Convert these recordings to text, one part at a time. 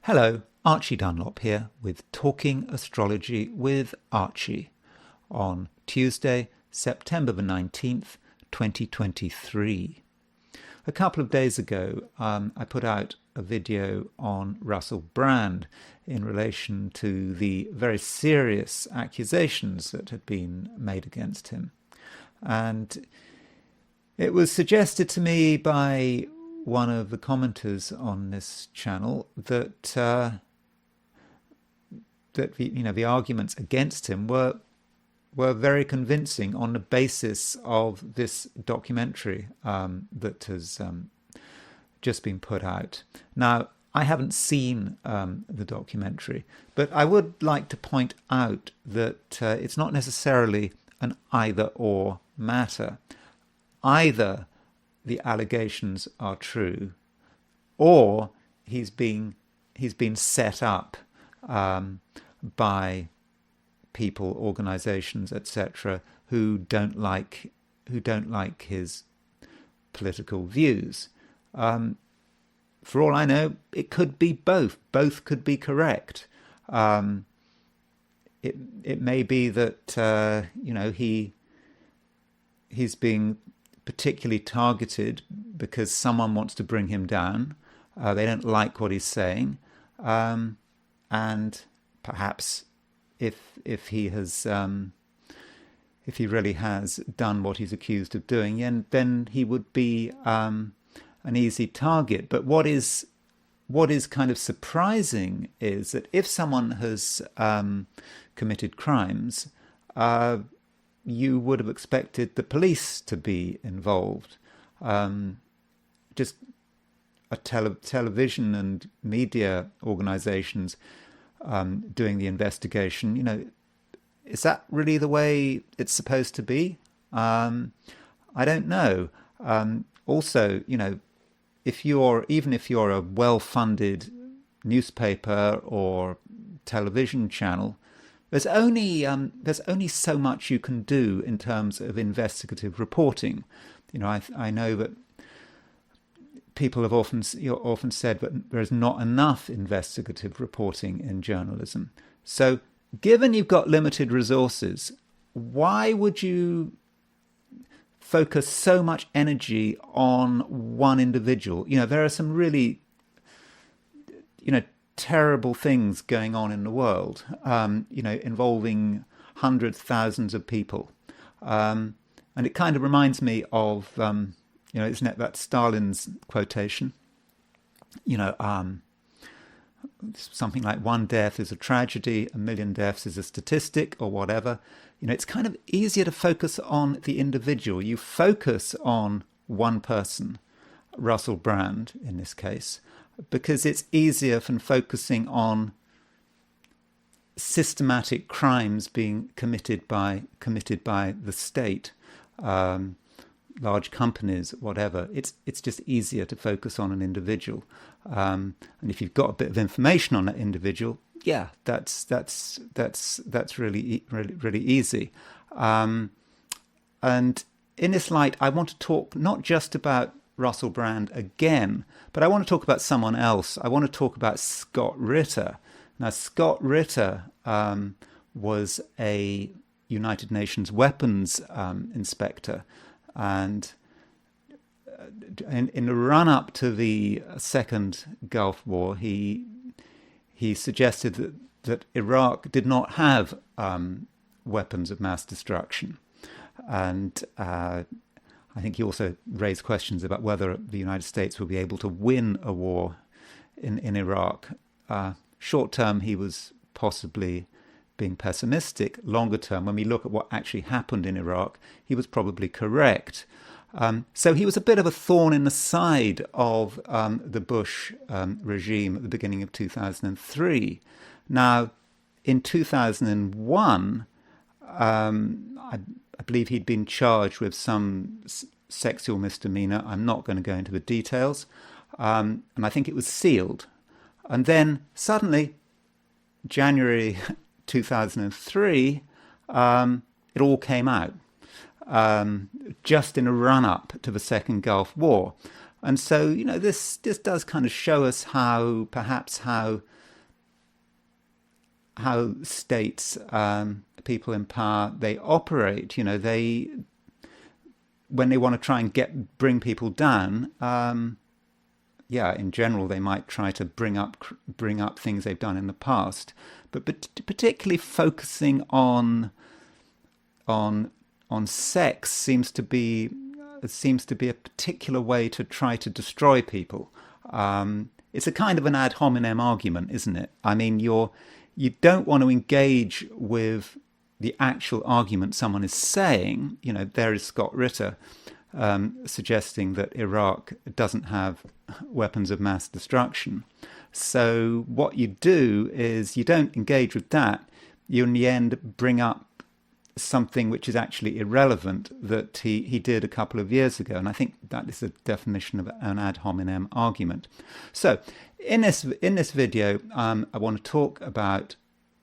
Hello, Archie Dunlop here with Talking Astrology with Archie on Tuesday, September the 19th, 2023. A couple of days ago, I put out a video on Russell Brand in relation to the very serious accusations that had been made against him. And it was suggested to me by one of the commenters on this channel that the arguments against him were very convincing on the basis of this documentary that has just been put out. Now, I haven't seen the documentary, but I would like to point out that it's not necessarily an either-or matter. Either the allegations are true, or he's been set up by people, organizations, etc., who don't like his political views. For all I know, it could be both. Both could be correct. It may be that he's being particularly targeted because someone wants to bring him down. They don't like what he's saying, and perhaps if he really has done what he's accused of doing, then he would be an easy target. But what is kind of surprising is that if someone has committed crimes, you would have expected the police to be involved. Just television and media organizations doing the investigation. Is that really the way it's supposed to be? I don't know. Also, if you're a well-funded newspaper or television channel, there's only so much you can do in terms of investigative reporting. I know that people have often said that there is not enough investigative reporting in journalism. So, given you've got limited resources, why would you focus so much energy on one individual? There are some really, terrible things going on in the world, involving hundreds, thousands of people. And it kind of reminds me of, isn't it that Stalin's quotation? Something like one death is a tragedy, a million deaths is a statistic, or whatever. It's kind of easier to focus on the individual. You focus on one person, Russell Brand in this case, because it's easier than focusing on systematic crimes being committed by the state, large companies, whatever. It's just easier to focus on an individual, and if you've got a bit of information on that individual, yeah, that's really easy. And in this light, I want to talk not just about Russell Brand again, but I want to talk about someone else. I want to talk about Scott Ritter. Now, Scott Ritter was a United Nations weapons inspector, and in the run-up to the Second Gulf War, he suggested that Iraq did not have weapons of mass destruction, and I think he also raised questions about whether the United States would be able to win a war in Iraq. Short term, he was possibly being pessimistic. Longer term, when we look at what actually happened in Iraq, he was probably correct. So he was a bit of a thorn in the side of the Bush regime at the beginning of 2003. Now, in 2001, I believe he'd been charged with some sexual misdemeanor. I'm not going to go into the details. And I think it was sealed. And then suddenly, January 2003, it all came out, just in a run-up to the Second Gulf War. And so, this does kind of show us how perhaps how states, people in power, they operate. They, when they want to try and bring people down, yeah, in general, they might try to bring up things they've done in the past, but particularly focusing on sex seems to be a particular way to try to destroy people. It's a kind of an ad hominem argument, isn't it? I mean, you don't want to engage with the actual argument someone is saying. There is Scott Ritter suggesting that Iraq doesn't have weapons of mass destruction. So what you do is you don't engage with that. You in the end bring up something which is actually irrelevant that he did a couple of years ago. And I think that is the definition of an ad hominem argument. So in this video, I want to talk about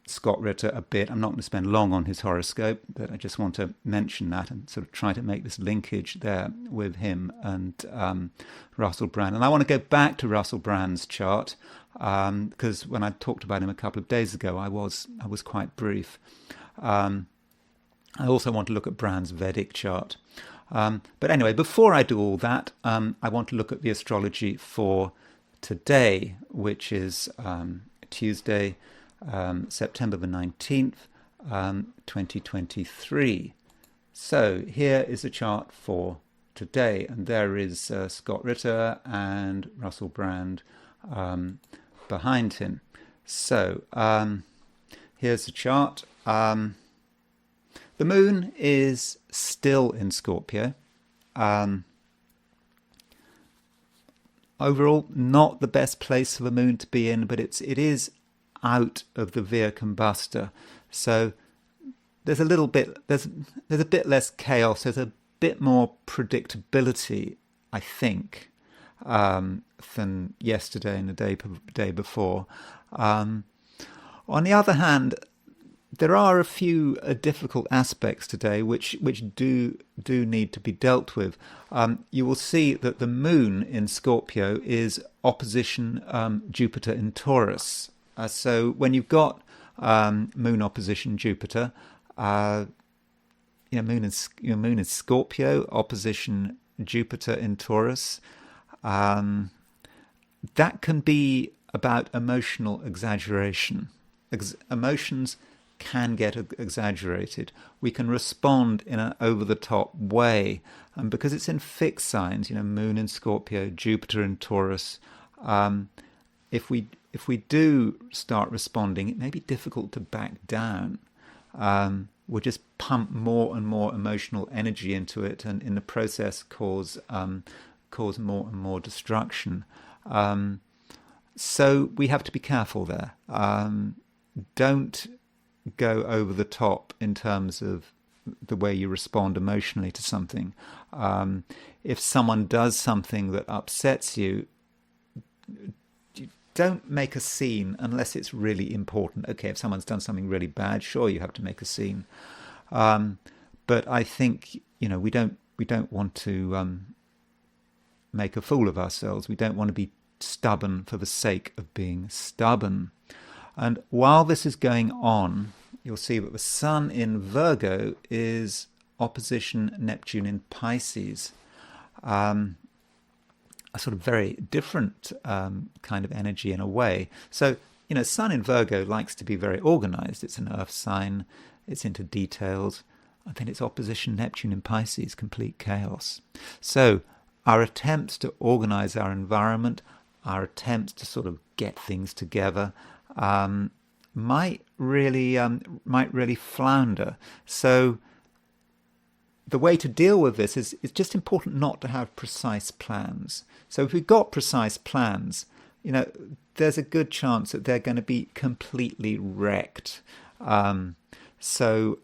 Scott Ritter a bit. I'm not going to spend long on his horoscope, but I just want to mention that and sort of try to make this linkage there with him and Russell Brand. And I want to go back to Russell Brand's chart because when I talked about him a couple of days ago, I was quite brief. I also want to look at Brand's Vedic chart. But anyway, before I do all that, I want to look at the astrology for today, which is Tuesday, September the 19th, 2023. So here is a chart for today, and there is Scott Ritter and Russell Brand behind him. So here's the chart. The moon is still in Scorpio. Overall, not the best place for the moon to be in, but it is out of the Via Combustor, so there's a bit less chaos. There's a bit more predictability, I think, than yesterday and the day before. On the other hand, there are a few difficult aspects today which do need to be dealt with. You will see that the moon in Scorpio is opposition Jupiter in Taurus. So when you've got moon opposition Jupiter, moon is Scorpio opposition Jupiter in Taurus. That can be about emotional exaggeration. Emotions can get exaggerated. We can respond in an over-the-top way, and because it's in fixed signs, moon in Scorpio, Jupiter in Taurus. If we do start responding, it may be difficult to back down. We'll just pump more and more emotional energy into it, and in the process cause more and more destruction. So we have to be careful there. Don't go over the top in terms of the way you respond emotionally to something. If someone does something that upsets you, don't make a scene unless it's really important. Okay, if someone's done something really bad, sure, you have to make a scene. But I think we don't want to make a fool of ourselves. We don't want to be stubborn for the sake of being stubborn. And while this is going on, you'll see that the Sun in Virgo is opposition Neptune in Pisces. A sort of very different kind of energy in a way. So, Sun in Virgo likes to be very organized. It's an earth sign. It's into details. And then it's opposition Neptune in Pisces, complete chaos. So our attempts to organize our environment, our attempts to sort of get things together, might really flounder. So the way to deal with this is it's just important not to have precise plans. So if we've got precise plans, there's a good chance that they're going to be completely wrecked. So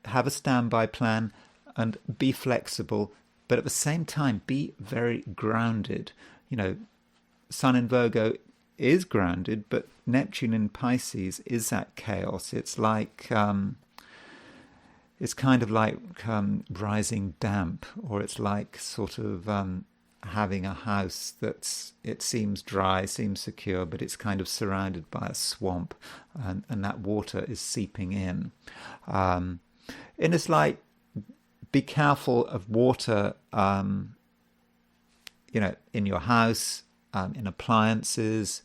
have a standby plan and be flexible, but at the same time be very grounded. Sun in Virgo is grounded, but Neptune in Pisces is that chaos. It's like it's kind of like rising damp, or it's like sort of having a house it seems dry, seems secure, but it's kind of surrounded by a swamp, and that water is seeping in. And it's like, be careful of water, in your house, in appliances.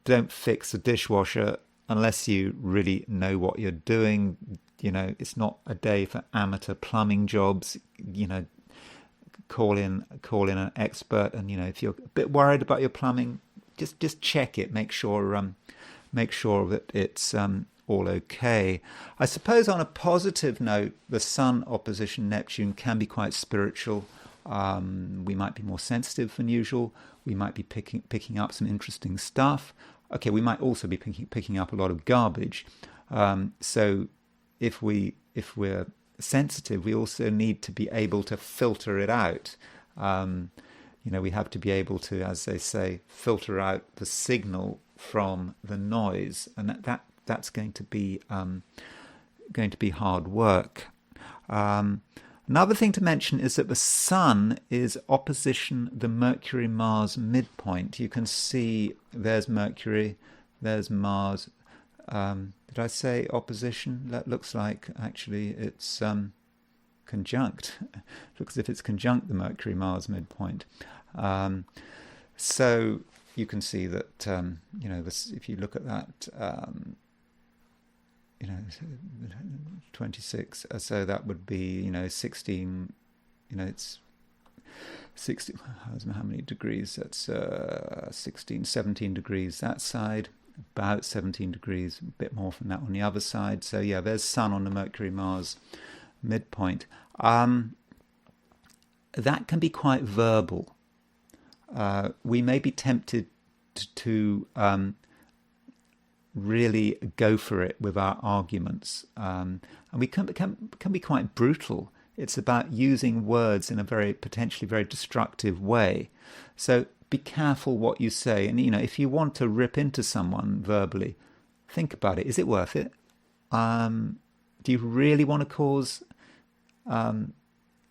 Don't fix a dishwasher unless you really know what you're doing. It's not a day for amateur plumbing jobs. Call in an expert, and if you're a bit worried about your plumbing, just check it. Make sure that it's all okay. I suppose on a positive note, the Sun opposition Neptune can be quite spiritual. We might be more sensitive than usual. We might be picking up some interesting stuff. Okay, we might also be picking up a lot of garbage. So if we're sensitive, we also need to be able to filter it out. We have to be able to, as they say, filter out the signal from the noise, and that's going to be hard work. Another thing to mention is that the Sun is opposition the Mercury-Mars midpoint. You can see there's Mercury, there's Mars. Did I say opposition? That looks like actually it's conjunct. Looks as if it's conjunct the Mercury-Mars midpoint. So you can see that if you look at that, 26. So that would be 16. It's 60. How many degrees? That's 16, 17 degrees that side. About 17 degrees, a bit more from that on the other side. So yeah, there's Sun on the Mercury-Mars midpoint. That can be quite verbal. We may be tempted to really go for it with our arguments, and we can be quite brutal. It's about using words in a potentially very destructive way. So be careful what you say. And, if you want to rip into someone verbally, think about it. Is it worth it? Do you really want to cause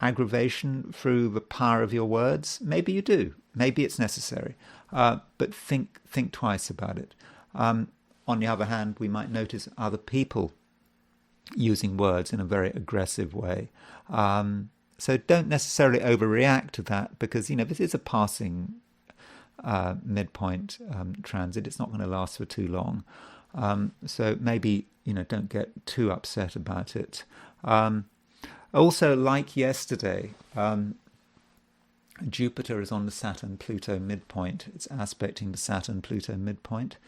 aggravation through the power of your words? Maybe you do. Maybe it's necessary. But think twice about it. On the other hand, we might notice other people using words in a very aggressive way. So don't necessarily overreact to that, because, this is a passing midpoint transit. It's not going to last for too long. So maybe, don't get too upset about it. Also, like yesterday, Jupiter is on the Saturn-Pluto midpoint. It's aspecting the Saturn-Pluto midpoint.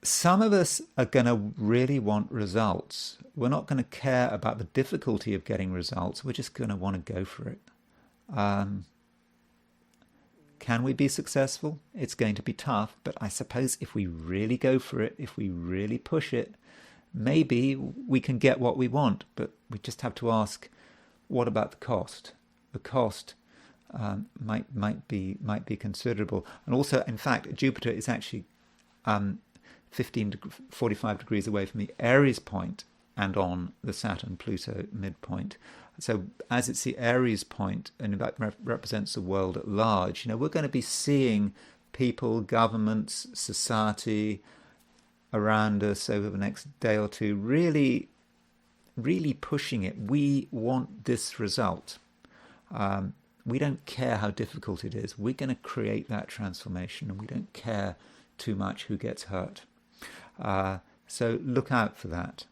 Some of us are going to really want results. We're not going to care about the difficulty of getting results. We're just going to want to go for it. Can we be successful? It's going to be tough, but I suppose if we really go for it, if we really push it, maybe we can get what we want. But we just have to ask, what about the cost? The cost might be considerable. And also, in fact, Jupiter is actually 45 degrees away from the Aries point and on the Saturn-Pluto midpoint. So as it's the Aries point, and that represents the world at large, we're going to be seeing people, governments, society around us over the next day or two really, really pushing it. We want this result. We don't care how difficult it is. We're going to create that transformation, and we don't care too much who gets hurt. So look out for that.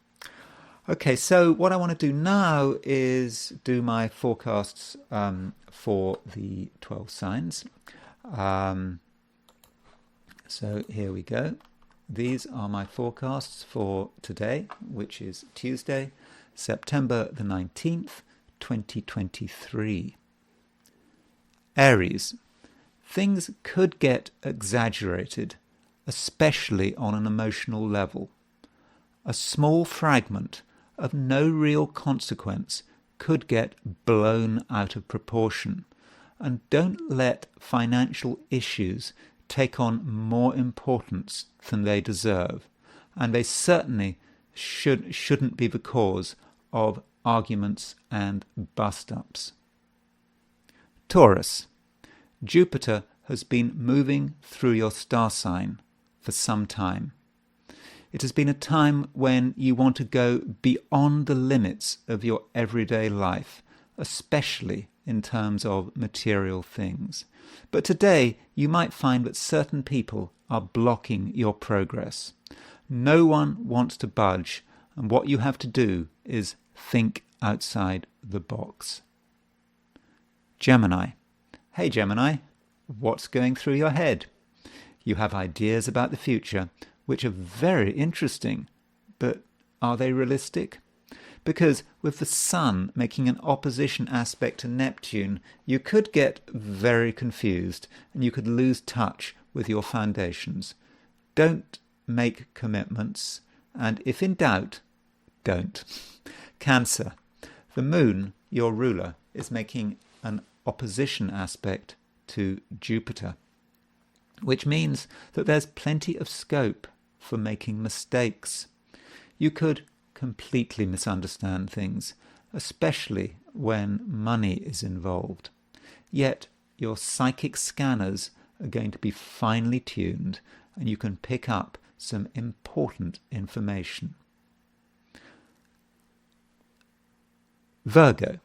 Okay, so what I want to do now is do my forecasts for the 12 signs. So here we go. These are my forecasts for today, which is Tuesday, September the 19th, 2023. Aries. Things could get exaggerated, especially on an emotional level. A small fragment of no real consequence could get blown out of proportion. And don't let financial issues take on more importance than they deserve. And they certainly shouldn't be the cause of arguments and bust-ups. Taurus. Jupiter has been moving through your star sign for some time. It has been a time when you want to go beyond the limits of your everyday life, especially in terms of material things. But today you might find that certain people are blocking your progress. No one wants to budge, and what you have to do is think outside the box. Gemini. Hey Gemini, what's going through your head? You have ideas about the future which are very interesting, but are they realistic? Because with the Sun making an opposition aspect to Neptune, you could get very confused and you could lose touch with your foundations. Don't make commitments, and if in doubt, don't. Cancer. The Moon, your ruler, is making an opposition aspect to Jupiter, which means that there's plenty of scope for making mistakes. You could completely misunderstand things, especially when money is involved. Yet your psychic scanners are going to be finely tuned and you can pick up some important information. Virgo.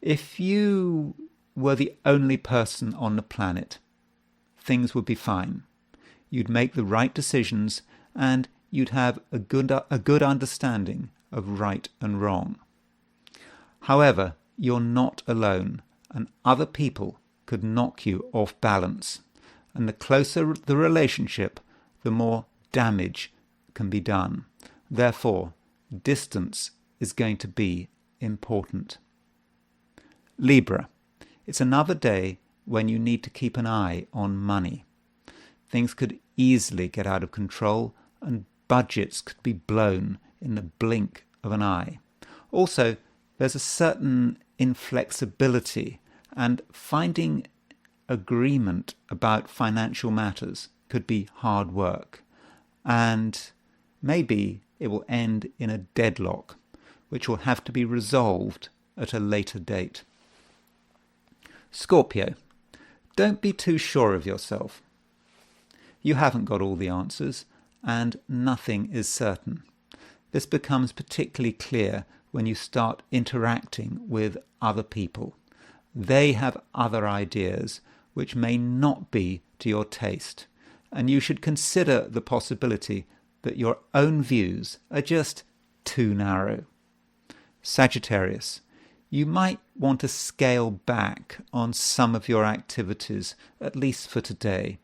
If you were the only person on the planet, things would be fine. You'd make the right decisions and you'd have a good understanding of right and wrong. However, you're not alone, and other people could knock you off balance. And the closer the relationship, the more damage can be done. Therefore, distance is going to be important. Libra. It's another day when you need to keep an eye on money. Things could easily get out of control and budgets could be blown in the blink of an eye. Also, there's a certain inflexibility, and finding agreement about financial matters could be hard work. And maybe it will end in a deadlock, which will have to be resolved at a later date. Scorpio. Don't be too sure of yourself. You haven't got all the answers, and nothing is certain. This becomes particularly clear when you start interacting with other people. They have other ideas which may not be to your taste, and you should consider the possibility that your own views are just too narrow. Sagittarius. You might want to scale back on some of your activities, at least for today.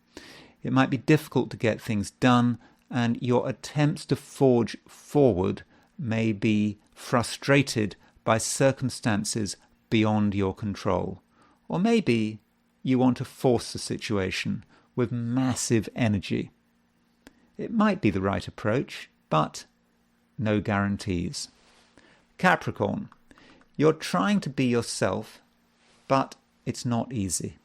It might be difficult to get things done, and your attempts to forge forward may be frustrated by circumstances beyond your control. Or maybe you want to force the situation with massive energy. It might be the right approach, but no guarantees. Capricorn. You're trying to be yourself, but it's not easy.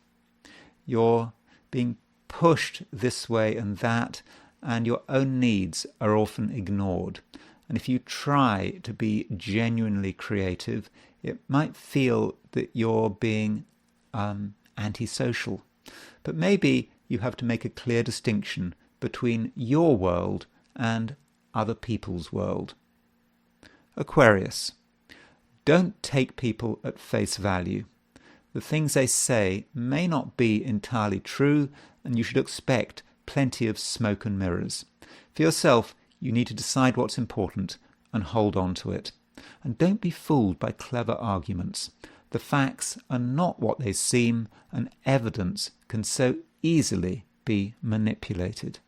You're being pushed this way and that, and your own needs are often ignored. And if you try to be genuinely creative, it might feel that you're being antisocial. But maybe you have to make a clear distinction between your world and other people's world. Aquarius. Don't take people at face value. The things they say may not be entirely true, and you should expect plenty of smoke and mirrors. For yourself, you need to decide what's important and hold on to it. And don't be fooled by clever arguments. The facts are not what they seem, and evidence can so easily be manipulated.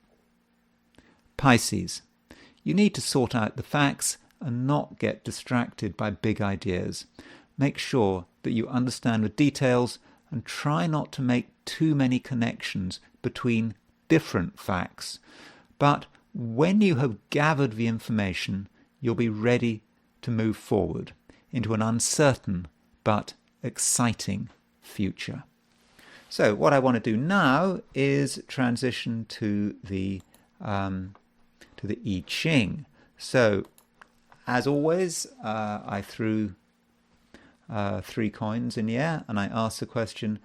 Pisces. You need to sort out the facts and not get distracted by big ideas. Make sure that you understand the details and try not to make too many connections between different facts. But when you have gathered the information, you'll be ready to move forward into an uncertain but exciting future. So what I want to do now is transition to the I Ching. So as always, I threw 3 coins in the air and I asked the question,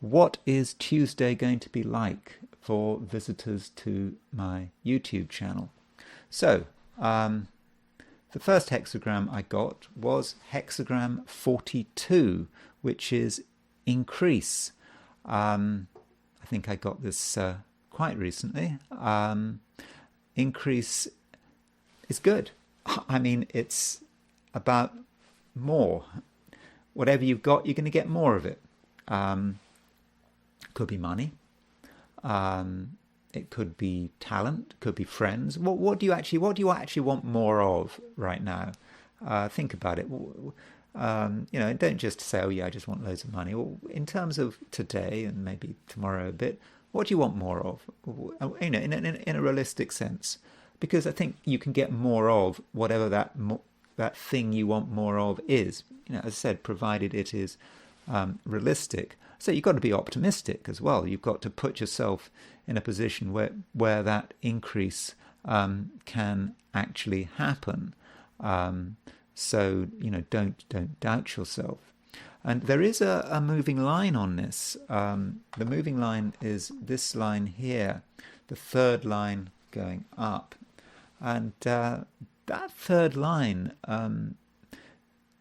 what is Tuesday going to be like for visitors to my YouTube channel? So, the first hexagram I got was hexagram 42, which is increase. I think I got this quite recently. Increase is good. I mean, it's about more. Whatever you've got, you're going to get more of it. Could be money. It could be talent. Could be friends. What do you actually want more of right now? Think about it. Don't just say, "Oh yeah, I just want loads of money." Well, in terms of today and maybe tomorrow a bit, what do you want more of? In a realistic sense, because I think you can get more of whatever that thing you want more of is. As I said, provided it is realistic. So you've got to be optimistic as well. You've got to put yourself in a position where that increase can actually happen. So don't doubt yourself. And there is a moving line on this. The moving line is this line here, the third line going up, and that third line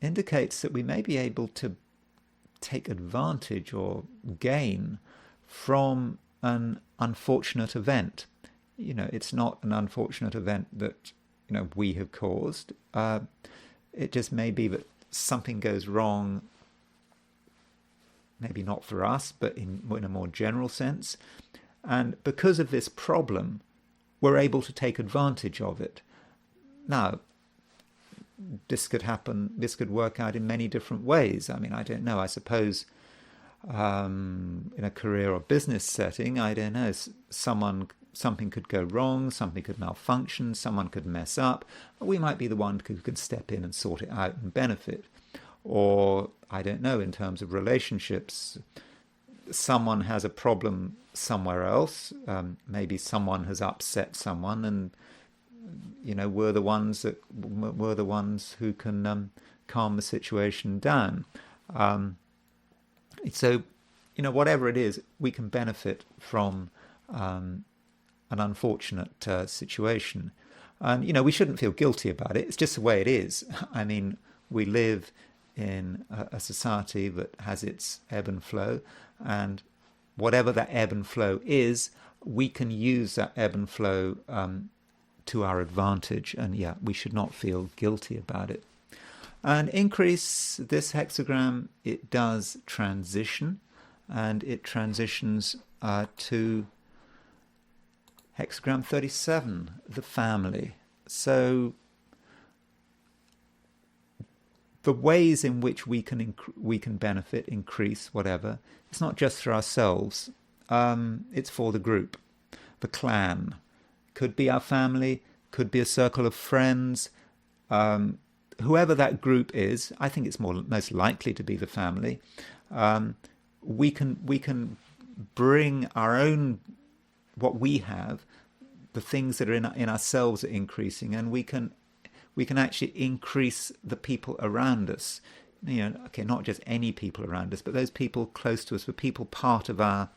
indicates that we may be able to take advantage or gain from an unfortunate event. It's not an unfortunate event that we have caused. It just may be that something goes wrong, maybe not for us, but in a more general sense. And because of this problem, we're able to take advantage of it. Now, this could happen, this could work out in many different ways. I mean, I don't know. I suppose in a career or business setting, I don't know, something could go wrong, something could malfunction, someone could mess up. We might be the one who could step in and sort it out and benefit. Or, I don't know, in terms of relationships, someone has a problem somewhere else. Maybe someone has upset someone, and we're the ones who can calm the situation down. So, whatever it is, we can benefit from an unfortunate situation, and we shouldn't feel guilty about it. It's just the way it is. I mean, we live in a society that has its ebb and flow, and whatever that ebb and flow is, we can use that ebb and flow to our advantage, and we should not feel guilty about it. And increase, this hexagram, it does transition, and it transitions to hexagram 37, the family. So the ways in which we can benefit, increase, whatever, it's not just for ourselves, it's for the group, the clan. Could be our family, could be a circle of friends, whoever that group is. I think it's most likely to be the family. We can bring our own, what we have, the things that are in ourselves are increasing, and we can actually increase the people around us. Not just any people around us, but those people close to us, the people part of our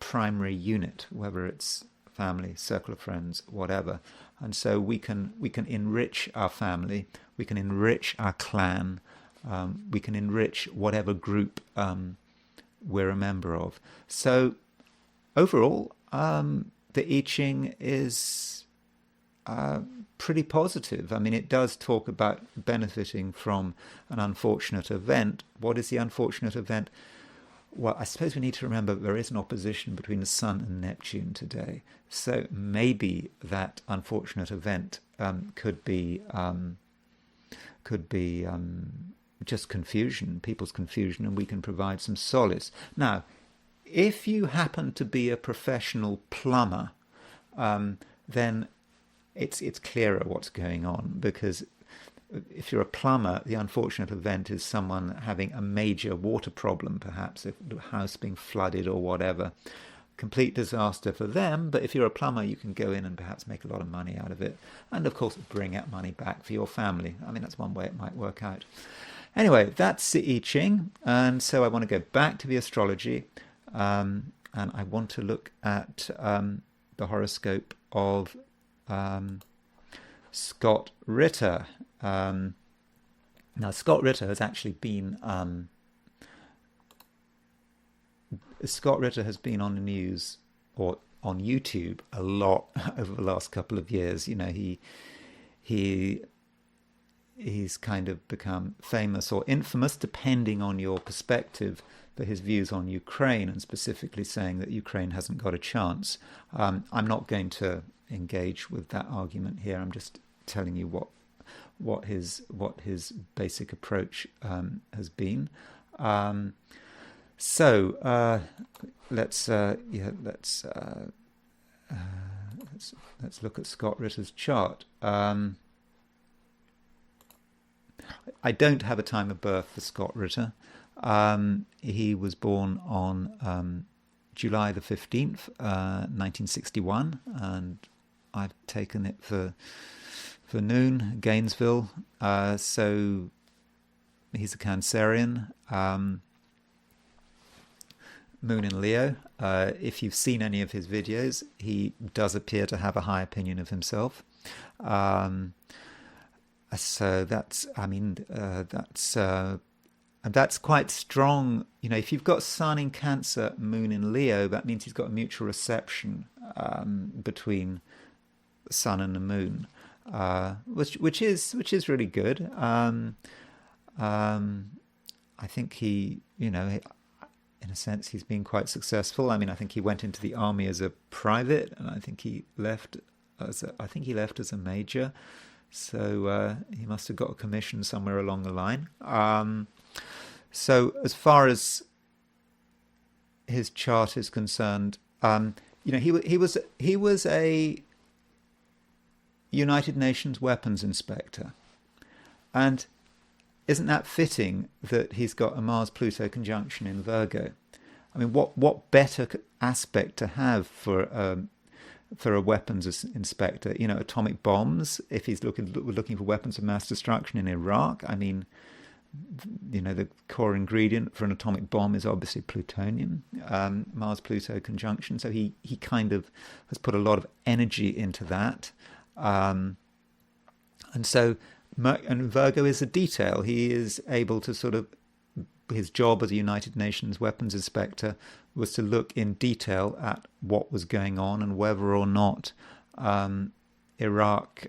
primary unit, whether it's family, circle of friends, whatever. And so we can enrich our family, we can enrich our clan, we can enrich whatever group we're a member of. So overall, the I Ching is pretty positive. I mean, it does talk about benefiting from an unfortunate event. What is the unfortunate event? Well, I suppose we need to remember that there is an opposition between the Sun and Neptune today. So maybe that unfortunate event could be just confusion, people's confusion, and we can provide some solace. Now, if you happen to be a professional plumber, then it's clearer what's going on, because if you're a plumber, the unfortunate event is someone having a major water problem, perhaps if the house being flooded or whatever. Complete disaster for them, but if you're a plumber, you can go in and perhaps make a lot of money out of it, and of course bring that money back for your family. I mean, that's one way it might work out. Anyway, that's the I Ching, and so I want to go back to the astrology, and I want to look at the horoscope of Scott Ritter. Now, Scott Ritter has actually been Scott Ritter has been on the news or on YouTube a lot over the last couple of years. You know, he's kind of become famous or infamous, depending on your perspective, for his views on Ukraine, and specifically saying that Ukraine hasn't got a chance. I'm not going to engage with that argument here. I'm just telling you what his basic approach has been. So let's look at Scott Ritter's chart. I don't have a time of birth for Scott Ritter. He was born on July the 15th, 1961, and I've taken it for noon, Gainesville. So he's a Cancerian. Moon in Leo. If you've seen any of his videos, he does appear to have a high opinion of himself. So that's quite strong. You know, if you've got Sun in Cancer, Moon in Leo, that means he's got a mutual reception between the Sun and the Moon, which is really good. I think he, you know, in a sense, he's been quite successful. I mean, I think he went into the army as a private, and I think he left as a major. So he must have got a commission somewhere along the line. So as far as his chart is concerned, you know, he was a United Nations weapons inspector, and isn't that fitting that he's got a Mars-Pluto conjunction in Virgo? I mean, what better aspect to have for a weapons inspector? You know, atomic bombs. If he's looking for weapons of mass destruction in Iraq, I mean, you know, the core ingredient for an atomic bomb is obviously plutonium. Mars-Pluto conjunction. So he kind of has put a lot of energy into that, and so. And Virgo is a detail. He is able to sort of, his job as a United Nations weapons inspector was to look in detail at what was going on and whether or not Iraq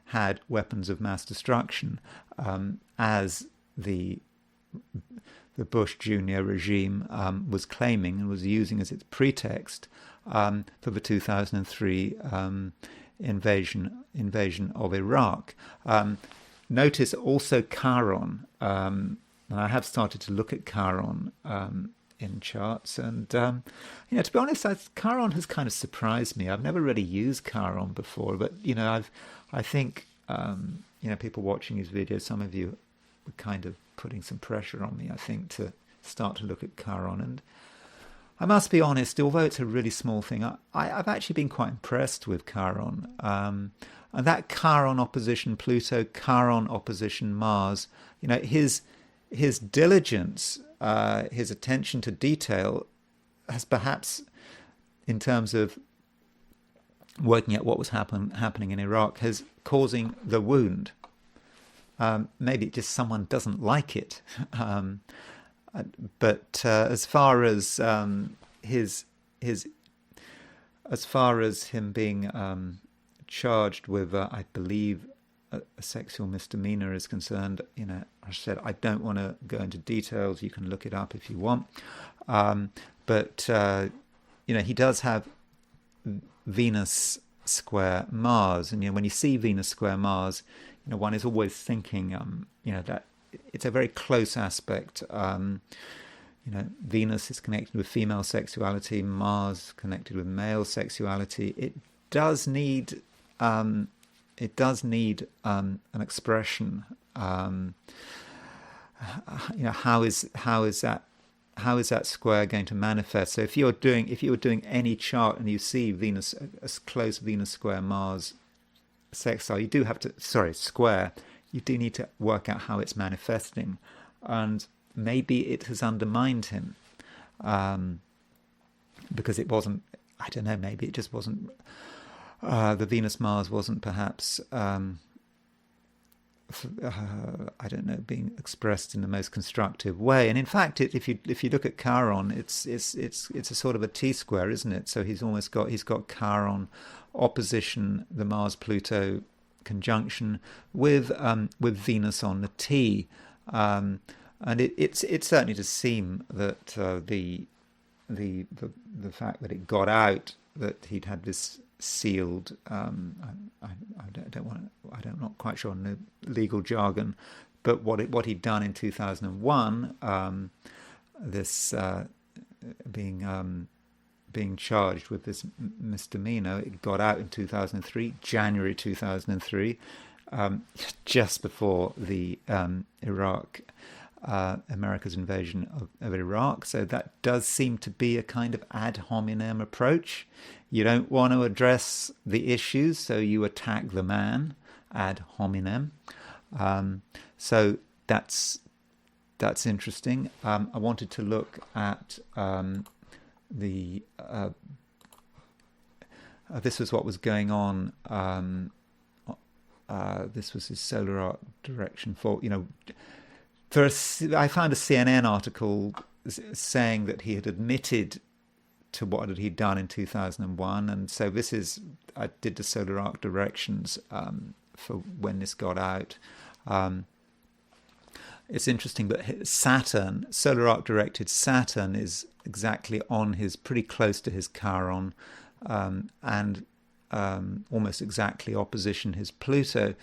had weapons of mass destruction, as the Bush Jr. regime was claiming and was using as its pretext for the 2003 invasion of Iraq. Notice also Chiron. And I have started to look at Chiron in charts, and you know, to be honest, Chiron has kind of surprised me. I've never really used Chiron before, but you know, I think you know, people watching his videos, some of you were kind of putting some pressure on me, I think, to start to look at Chiron. And I must be honest, although it's a really small thing, I've actually been quite impressed with Chiron. And that Chiron opposition Pluto, Chiron opposition Mars, you know, his diligence, his attention to detail has perhaps, in terms of working out what was happening in Iraq, has causing the wound. Maybe just someone doesn't like it. But as far as him being charged with, I believe, a sexual misdemeanor is concerned, you know, I said I don't want to go into details. You can look it up if you want. But you know, he does have Venus square Mars, and you know, when you see Venus square Mars, you know, one is always thinking, you know, that it's a very close aspect. You know, Venus is connected with female sexuality, Mars connected with male sexuality. It does need an expression. You know, how is that square going to manifest? So if you were doing any chart and you see Venus, a close Venus square Mars sextile, you do have to square. you do need to work out how it's manifesting, and maybe it has undermined him, because it wasn't. I don't know. Maybe it just wasn't. The Venus Mars wasn't perhaps. I don't know, being expressed in the most constructive way. And in fact, if you look at Chiron, it's a sort of a T-square, isn't it? So he's got Chiron opposition the Mars Pluto conjunction with Venus on the T, and it's certainly to seem that the fact that it got out that he'd had this sealed. I'm not quite sure on the legal jargon, but what he'd done in 2001, this being charged with this misdemeanor, it got out in 2003, January 2003, just before the America's invasion of Iraq. So that does seem to be a kind of ad hominem approach. You don't want to address the issues, so you attack the man, ad hominem. So that's interesting. I wanted to look at this was what was going on. This was his solar arc direction for, I found a CNN article saying that he had admitted to what he'd done in 2001, and so I did the solar arc directions for when this got out. It's interesting, but Saturn, solar arc directed Saturn, is exactly pretty close to his Chiron, and almost exactly opposition his Pluto.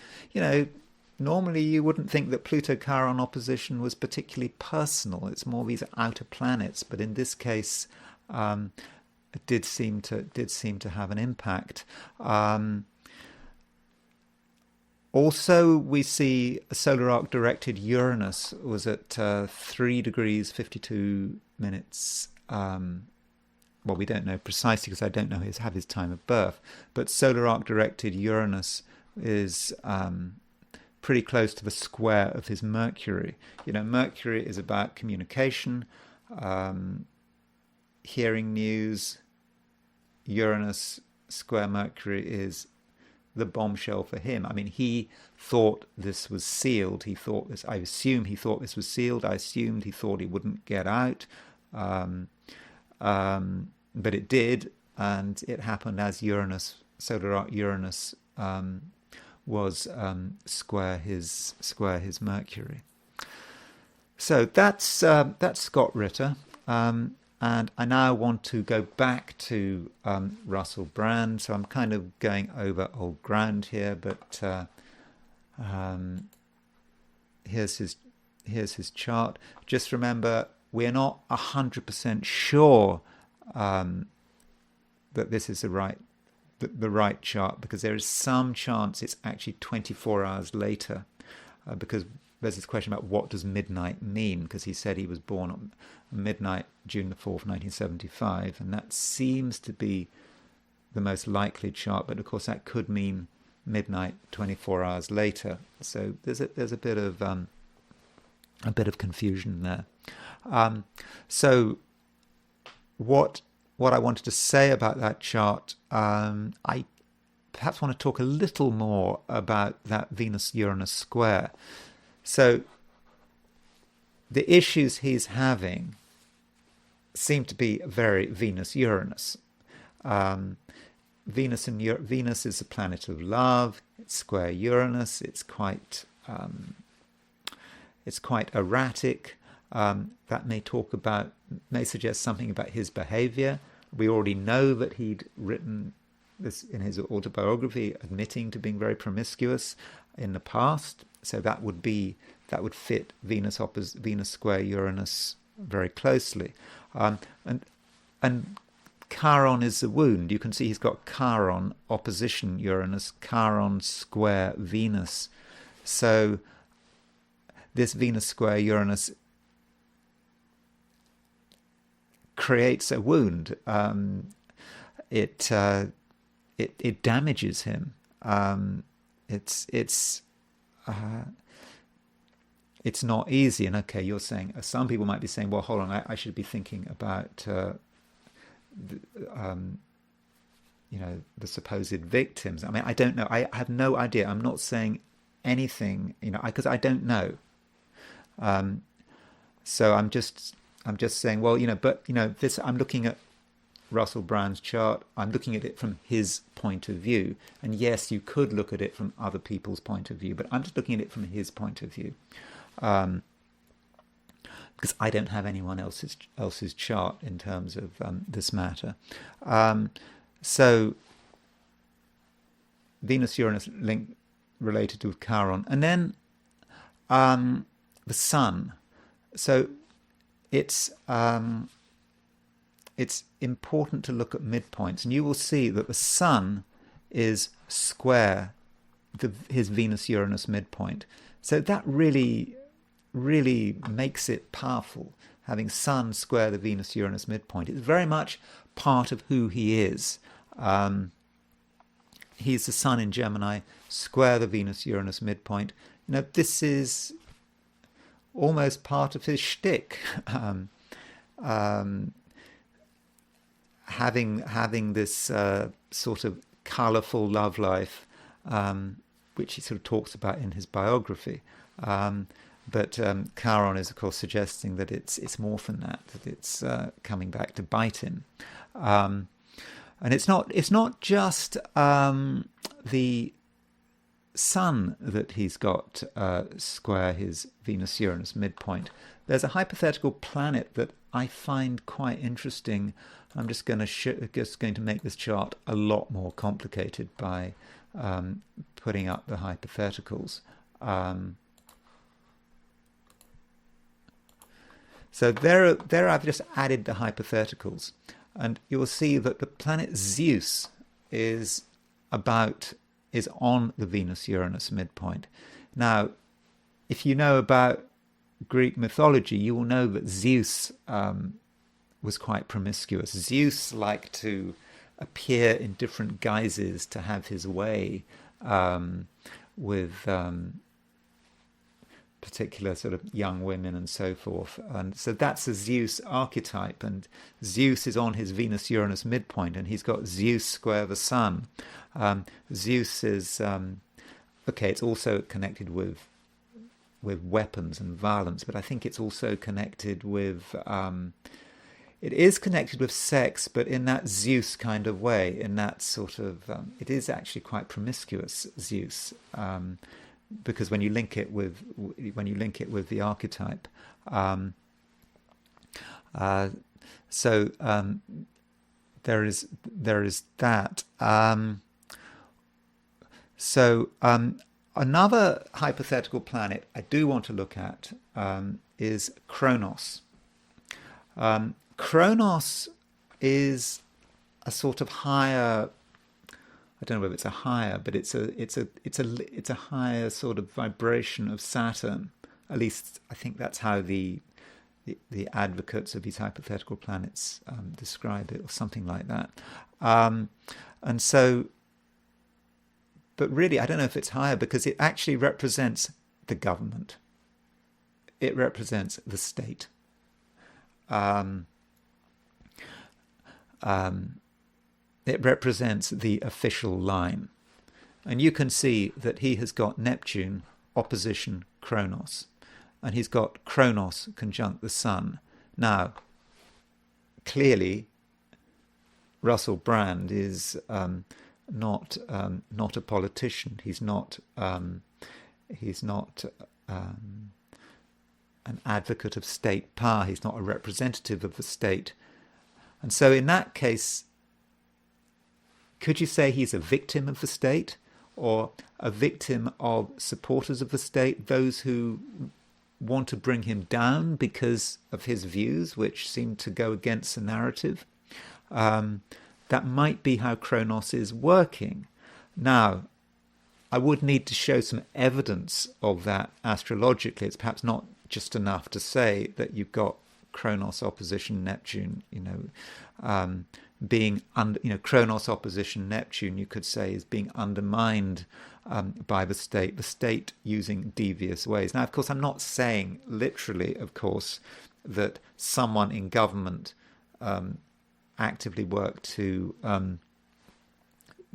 Normally you wouldn't think that Pluto-Chiron opposition was particularly personal. It's more these outer planets, but in this case, it did seem to have an impact. Also, we see a solar arc directed Uranus was at 3 degrees 52 minutes. Well, we don't know precisely because I don't know have his time of birth, but solar arc directed Uranus is pretty close to the square of his Mercury. Mercury is about communication, hearing news. Uranus square Mercury is the bombshell for him. I mean, he thought this was sealed. I assume he thought this was sealed. I assumed he thought he wouldn't get out. But it did, and it happened as solar arc Uranus, was square his Mercury. So that's Scott Ritter, and I now want to go back to Russell Brand. So I'm kind of going over old ground here, but here's his chart. Just remember, we're not 100% sure that this is the right chart, because there is some chance it's actually 24 hours later, because there's this question about what does midnight mean, because he said he was born on midnight, June the 4th, 1975, and that seems to be the most likely chart, but of course that could mean midnight 24 hours later. So there's a bit of confusion there. So what I wanted to say about that chart, I perhaps want to talk a little more about that Venus-Uranus square. So the issues he's having seem to be very Venus-Uranus. Venus is the planet of love. It's square Uranus. It's quite erratic. That may suggest something about his behavior. We already know that he'd written this in his autobiography, admitting to being very promiscuous in the past. So that would fit Venus square Uranus very closely. And Chiron is the wound. You can see he's got Chiron opposition Uranus, Chiron square Venus. So this Venus square Uranus creates a wound. It damages him. It's it's not easy. And okay, you're saying, some people might be saying, well, hold on, I should be thinking about the supposed victims. I mean, I don't know. I have no idea. I'm not saying anything, because I don't know. So I'm just saying, well, this. I'm looking at Russell Brand's chart. I'm looking at it from his point of view. And yes, you could look at it from other people's point of view, but I'm just looking at it from his point of view. Because I don't have anyone else's chart in terms of this matter. So Venus-Uranus link related to Chiron. And then the Sun. So it's important to look at midpoints. And you will see that the Sun is square his Venus-Uranus midpoint. So that really makes it powerful, having Sun square the Venus-Uranus midpoint. It's very much part of who he is. He's the Sun in Gemini, square the Venus-Uranus midpoint. This is almost part of his shtick. Having this sort of colourful love life, which he sort of talks about in his biography. But Chiron is, of course, suggesting that it's more than that it's coming back to bite him. And it's not just the Sun that he's got square his Venus-Uranus midpoint. There's a hypothetical planet that I find quite interesting. I'm just going to make this chart a lot more complicated by putting up the hypotheticals. So there I've just added the hypotheticals, and you will see that the planet Zeus is on the Venus-Uranus midpoint. Now, if you know about Greek mythology, you will know that Zeus was quite promiscuous. Zeus liked to appear in different guises to have his way with particular sort of young women and so forth. And so that's a Zeus archetype, and Zeus is on his Venus-Uranus midpoint, and he's got Zeus square the Sun. Zeus is it's also connected with weapons and violence, but I think it's also connected with it is connected with sex, but in that Zeus kind of way, in that sort of it is actually quite promiscuous, Zeus, because when you link it with the archetype. So there is that. Another hypothetical planet I do want to look at is Kronos. Kronos is a sort of higher. I don't know whether it's a higher, but it's a higher sort of vibration of Saturn. At least I think that's how the advocates of these hypothetical planets describe it, or something like that. And so, but really, I don't know if it's higher, because it actually represents the government. It represents the state. It represents the official line. And you can see that he has got Neptune opposition Kronos. And he's got Kronos conjunct the Sun. Now, clearly, Russell Brand is not a politician. He's not an advocate of state power. He's not a representative of the state. And so in that case, could you say he's a victim of the state, or a victim of supporters of the state, those who want to bring him down because of his views, which seem to go against the narrative? That might be how Kronos is working. Now, I would need to show some evidence of that astrologically. It's perhaps not just enough to say that you've got Kronos opposition Neptune, being under, Kronos opposition Neptune, you could say, is being undermined by the state using devious ways. Now, of course, I'm not saying literally, of course, that someone in government actively worked to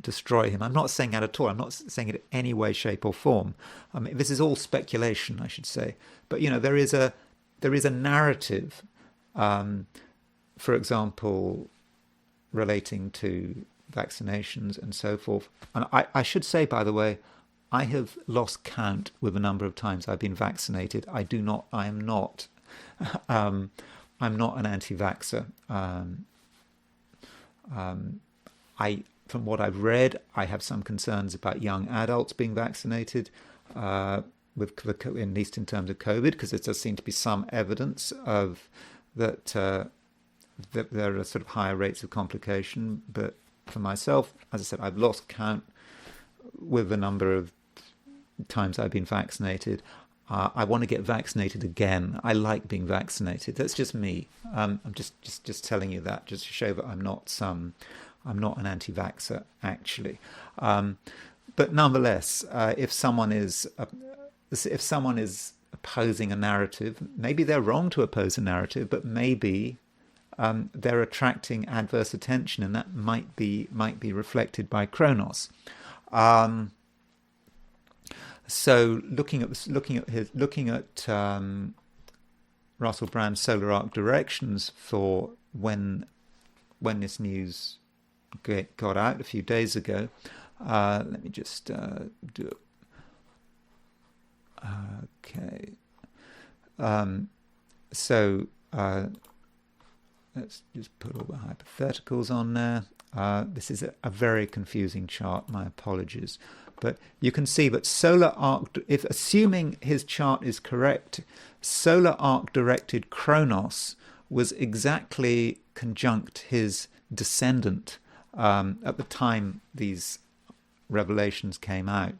destroy him. I'm not saying that at all. I'm not saying it in any way, shape, or form. I mean, this is all speculation, I should say. But there is a narrative, for example, relating to vaccinations and so forth. And I should say, by the way, I have lost count with the number of times I've been vaccinated. I am not an anti-vaxxer. From what I've read, I have some concerns about young adults being vaccinated, at least in terms of COVID, because there does seem to be some evidence of that there are sort of higher rates of complication. But for myself, as I said, I've lost count with the number of times I've been vaccinated. I want to get vaccinated again. I like being vaccinated. That's just me. I'm just telling you that, just to show that I'm not an anti-vaxxer, actually. But nonetheless, if someone is opposing a narrative, maybe they're wrong to oppose a narrative, but maybe they're attracting adverse attention, and that might be reflected by Kronos. So looking at Russell Brand's solar arc directions for when this news got out a few days ago. Let me just do it. Okay. So let's just put all the hypotheticals on there. This is a very confusing chart. My apologies. But you can see that solar arc, if assuming his chart is correct, solar arc directed Kronos was exactly conjunct his descendant at the time these revelations came out.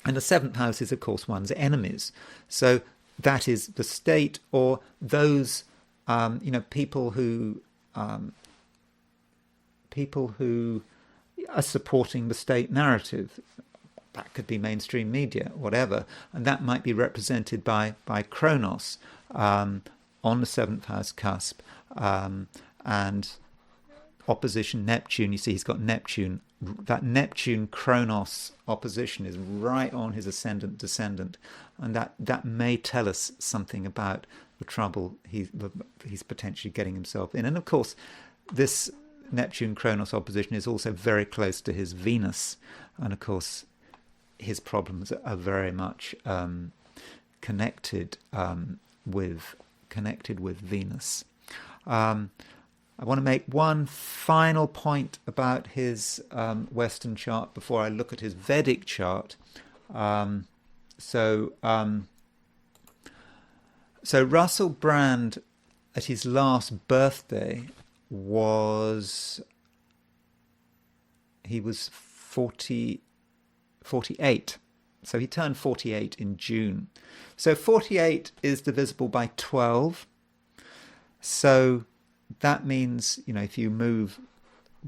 And the seventh house is, of course, one's enemies. So that is the state, or those people who are supporting the state narrative. That could be mainstream media, whatever, and that might be represented by Kronos on the seventh house cusp, and opposition Neptune. You see, he's got Neptune. That Neptune Kronos opposition is right on his ascendant descendant, and that may tell us something about the trouble he's potentially getting himself in. And of course, this Neptune Kronos opposition is also very close to his Venus, and of course his problems are very much connected with Venus. I want to make one final point about his Western chart before I look at his Vedic chart. So Russell Brand, at his last birthday, was 48. So he turned 48 in June. So 48 is divisible by 12. So that means, if you move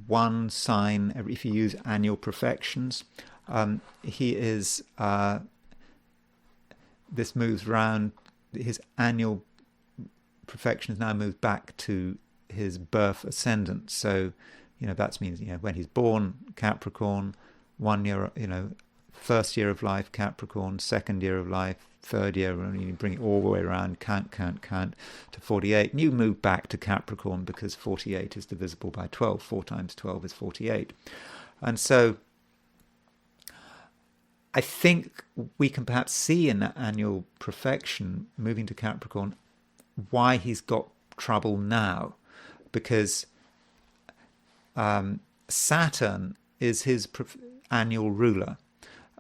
one sign, if you use annual perfections, this moves round, his annual perfection is now moved back to his birth ascendant. So, that means, when he's born, Capricorn, 1 year, first year of life, Capricorn, second year of life, third year, and you bring it all the way around, count to 48. And you move back to Capricorn because 48 is divisible by 12. 4 times 12 is 48. And so I think we can perhaps see in that annual perfection, moving to Capricorn, why he's got trouble now. Because Saturn is his annual ruler,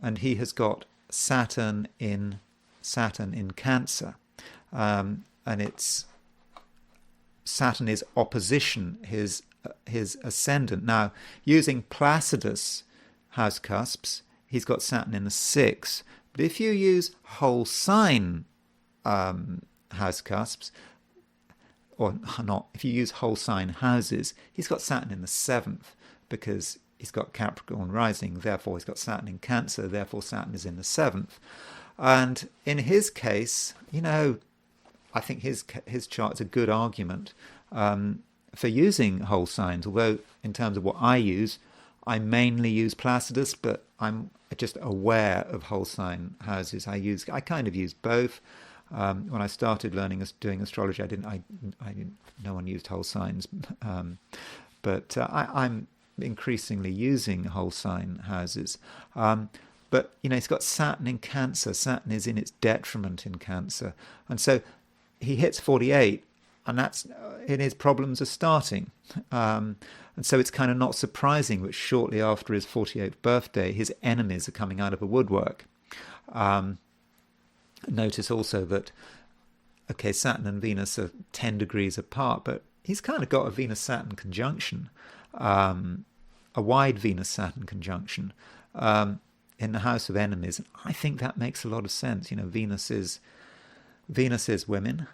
and he has got Saturn in Cancer, and it's Saturn is opposition his ascendant. Now, using Placidus house cusps, he's got Saturn in the 6th. But if you use whole sign house cusps, or not, if you use whole sign houses, he's got Saturn in the 7th because he's got Capricorn rising, therefore he's got Saturn in Cancer, therefore Saturn is in the 7th. And in his case, I think his chart's a good argument for using whole signs, although in terms of what I use, I mainly use Placidus, but I'm just aware of whole sign houses. I kind of use both. When I started doing astrology, no one used whole signs, but I'm increasingly using whole sign houses. But he's got Saturn in Cancer. Saturn is in its detriment in Cancer, and so he hits 48, and that's and his problems are starting. And so it's kind of not surprising that shortly after his 48th birthday, his enemies are coming out of the woodwork. Notice also that, okay, Saturn and Venus are 10 degrees apart, but he's kind of got a Venus-Saturn conjunction, a wide Venus-Saturn conjunction in the house of enemies. And I think that makes a lot of sense. Venus is women.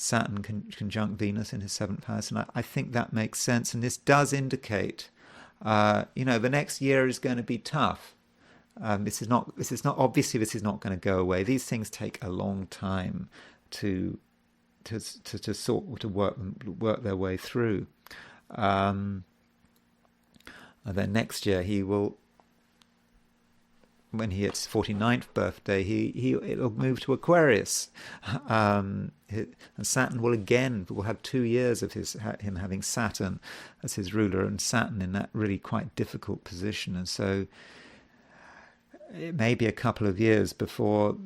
Saturn conjunct Venus in his 7th house, and I think that makes sense. And this does indicate, the next year is going to be tough. This is not obviously this is not going to go away. These things take a long time to work their way through. And then next year he will, when he hits 49th birthday, it'll move to Aquarius, and Saturn will have 2 years of him having Saturn as his ruler, and Saturn in that really quite difficult position, and so it may be a couple of years before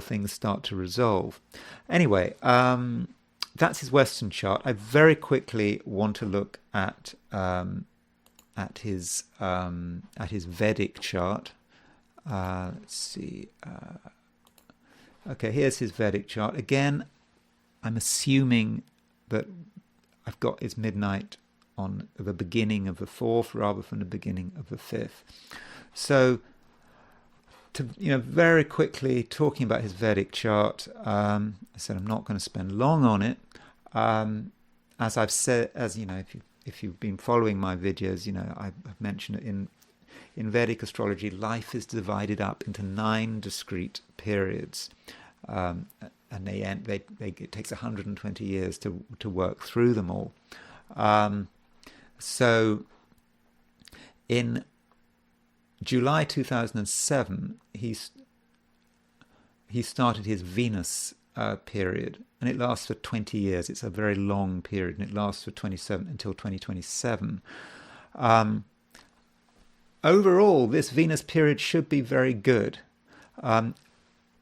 things start to resolve. Anyway, that's his Western chart. I very quickly want to look at his Vedic chart. Let's see. Okay, here's his Vedic chart. Again, I'm assuming that I've got his midnight on the beginning of the 4th rather than the beginning of the 5th. So, very quickly talking about his Vedic chart. I said I'm not going to spend long on it. As I've said, if you've been following my videos, I've mentioned it in Vedic astrology, life is divided up into 9 discrete periods, and it takes 120 years to work through them all. So in July 2007, he started his Venus period, and it lasts for 20 years. It's a very long period, and it lasts until 2027. Overall, this Venus period should be very good.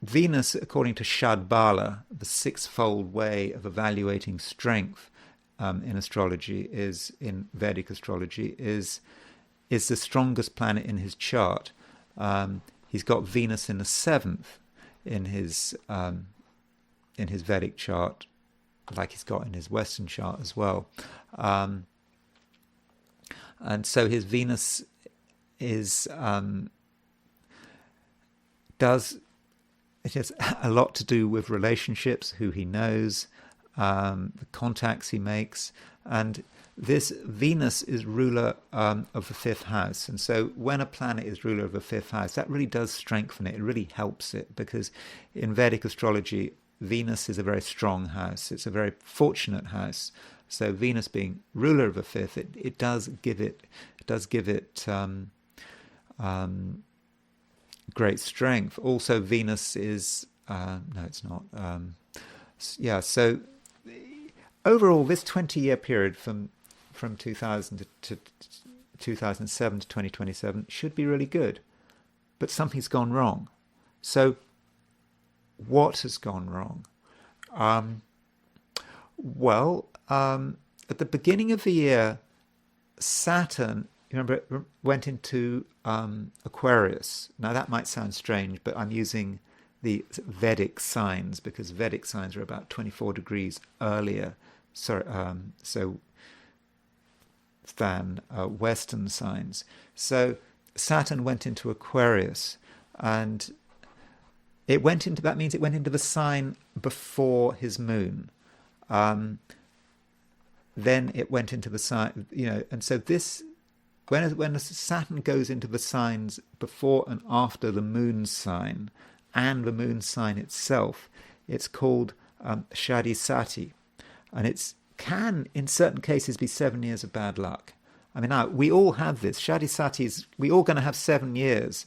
Venus, according to Shadbala, the 6-fold way of evaluating strength in astrology, in Vedic astrology, is the strongest planet in his chart. He's got Venus in the 7th in his Vedic chart, like he's got in his Western chart as well. And so his Venus it has a lot to do with relationships, who he knows, the contacts he makes, and this Venus is ruler of the 5th house. And so when a planet is ruler of the 5th house, that really does strengthen it. It really helps it, because in Vedic astrology, Venus is a very strong house. It's a very fortunate house. So Venus being ruler of the 5th, it does give it great strength. Also, Venus is no, it's not. So overall, this 20-year period from 2000 to 2007 to 2027 should be really good, but something's gone wrong. So what has gone wrong? At the beginning of the year, Saturn, remember, went into Aquarius. Now that might sound strange, but I'm using the Vedic signs because Vedic signs are about 24 degrees earlier, than Western signs. So Saturn went into Aquarius, and that means it went into the sign before his moon. Then it went into the sign, and so this, when Saturn goes into the signs before and after the moon sign and the moon sign itself, it's called Shadisati, and it can, in certain cases, be 7 years of bad luck. I mean, now we all have this. Shadisati we all going to have 7 years.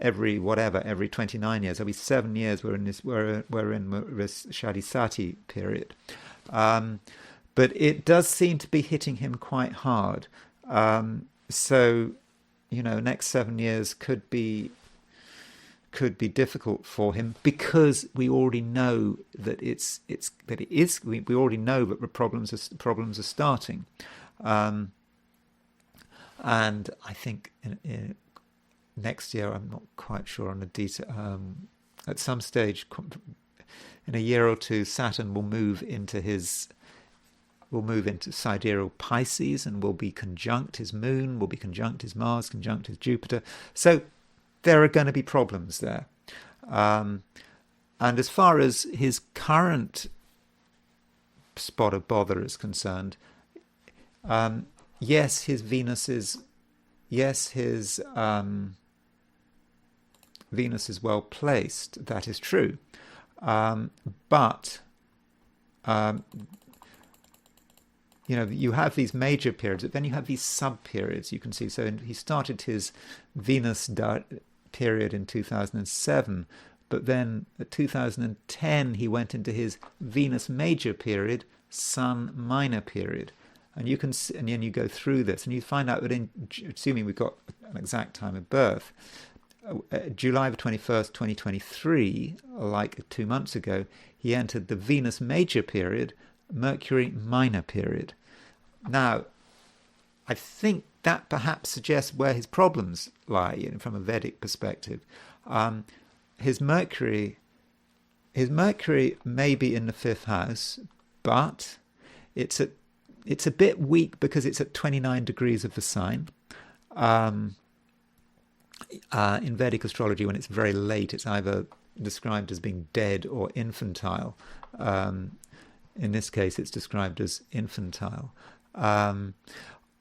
Every 29 years. Every 7 years we're in this Shadisati period. But it does seem to be hitting him quite hard. So, next 7 years could be difficult for him, because we already know that we already know that the problems are starting. And I think next year, I'm not quite sure on the detail. At some stage, in a year or two, Saturn will move into sidereal Pisces, and will be conjunct his moon, will be conjunct his Mars, conjunct his Jupiter. So there are going to be problems there. And as far as his current spot of bother is concerned, yes, his Venus is well placed. That is true. But you have these major periods, but then you have these sub-periods, you can see. So he started his Venus period in 2007, but then at 2010 he went into his Venus major period, Sun minor period. And you can see, and then you go through this, and you find out that, assuming we've got an exact time of birth, July the 21st, 2023, like 2 months ago, he entered the Venus major period, Mercury minor period. Now, I think that perhaps suggests where his problems lie, from a Vedic perspective. His Mercury may be in the 5th house, but it's a bit weak because it's at 29 degrees of the sign. In Vedic astrology, when it's very late, it's either described as being dead or infantile. In this case, it's described as infantile.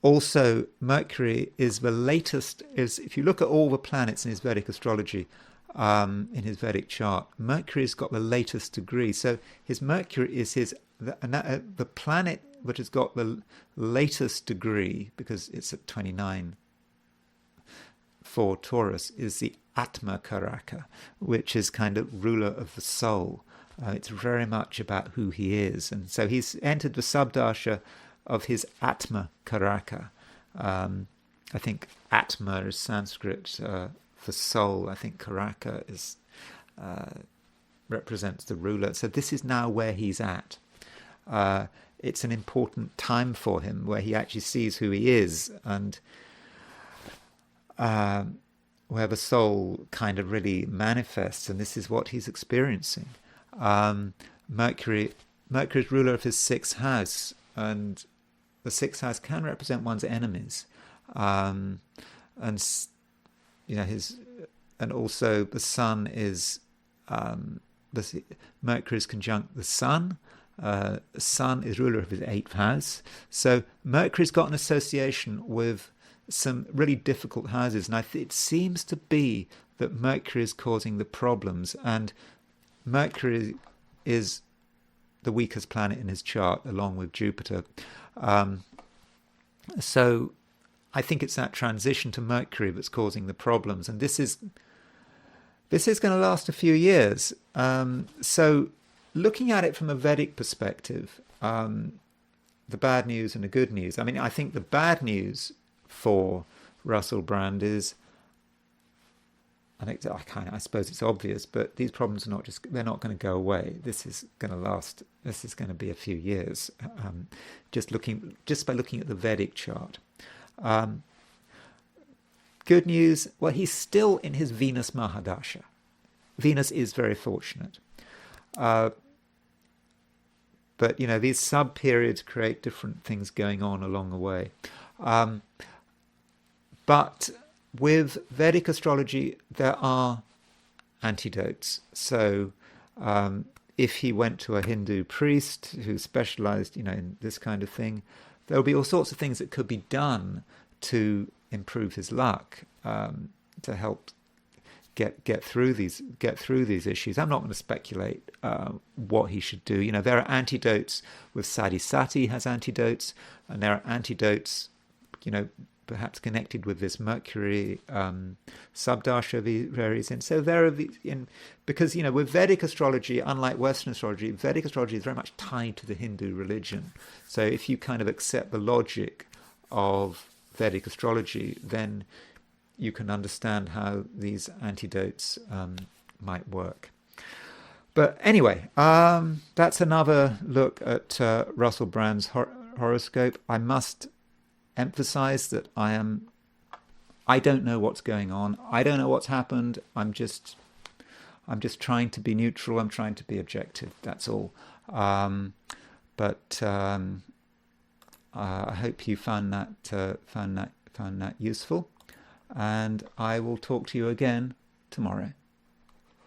Also, Mercury is the latest. If you look at all the planets in his Vedic astrology, in his Vedic chart, Mercury's got the latest degree. So his Mercury is the planet which has got the latest degree, because it's at 29 for Taurus, is the Atma Karaka, which is kind of ruler of the soul. It's very much about who he is. And so he's entered the subdasha of his Atma Karaka. I think Atma is Sanskrit for soul. I think Karaka represents the ruler. So this is now where he's at. It's an important time for him, where he actually sees who he is, and where the soul kind of really manifests, and this is what he's experiencing. Mercury is ruler of his 6th house, and the 6th house can represent one's enemies, and also the sun is Mercury is conjunct the sun. Sun is ruler of his 8th house, so Mercury's got an association with some really difficult houses, and it seems to be that Mercury is causing the problems, and Mercury is the weakest planet in his chart, along with Jupiter. So I think it's that transition to Mercury that's causing the problems, and this is going to last a few years. So looking at it from a Vedic perspective, the bad news and the good news. I mean, I think the bad news for Russell Brand is, I suppose it's obvious, but these problems are they're not going to go away. This is going to last. This is going to be a few years. Just by looking at the Vedic chart. Good news. Well, he's still in his Venus Mahadasha. Venus is very fortunate. But these sub periods create different things going on along the way. But with Vedic astrology, there are antidotes. So if he went to a Hindu priest who specialized, in this kind of thing, there will be all sorts of things that could be done to improve his luck, to help get through these issues. I'm not going to speculate what he should do. There are antidotes with Sati has antidotes, and there are antidotes, perhaps connected with this Mercury subdasha varies in. So there are these, because with Vedic astrology, unlike Western astrology, Vedic astrology is very much tied to the Hindu religion. So if you kind of accept the logic of Vedic astrology, then you can understand how these antidotes might work. But anyway, that's another look at Russell Brand's horoscope. I must emphasize that I don't know what's going on. I don't know what's happened. I'm just trying to be neutral. I'm trying to be objective. That's all. But I hope you found that useful, and I will talk to you again tomorrow.